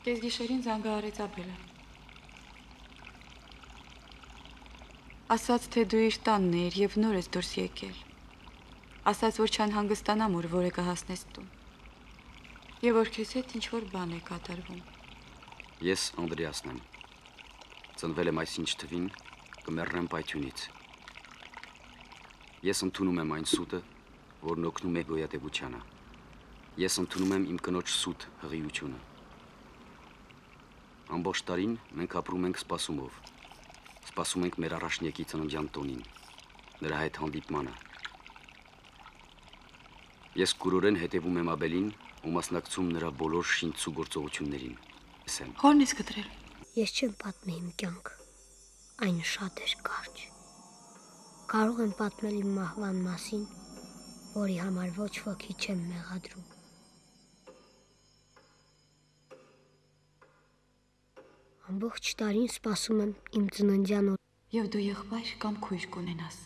Կեսգիշերին զանգահարեց Աբելը։ Ասաց, թե դու իր տանն էիր եւ նոր ես դուրս եկել։ Ասաց, որ չանհանգստանամ, որ որը կհասնես տուն։ Եվ որ քեզ հետ ինչ-որ բան է կատարվում։ Ես Անդրեասն եմ։ Ծնվել եմ այսինչ թվին, կմեռնեմ պայթյունից։ Ես ընդունում եմ այն սուտը, որն օգնում է գոյատևությանը։ Ես ընդունում եմ իմ կնոջ սուտ հղիությունը։ Ամբողջ տարին մենք ապրում ենք սպասումով։ Սպասում ենք մեր առաջնեկի ծննդյան տոնին, նրա հետ հանդիպմանը։ Ես կուրորեն հետևում եմ Աբելին ու մասնակցում նրա բոլոր շինծու գործողություններին։ Հորն ես կտրել։ Ես չեմ պատմի իմ կյանք, այն շատ էր կարճ։ Կարող եմ պատմել իմ մահվան մասին, որի համար ոչ ոքի չեմ մեղադրում։ Ամբողջ տարին սպասում եմ իմ ծննդյան օր։ Եվ դու եղբայր կամ քույր կունենաս։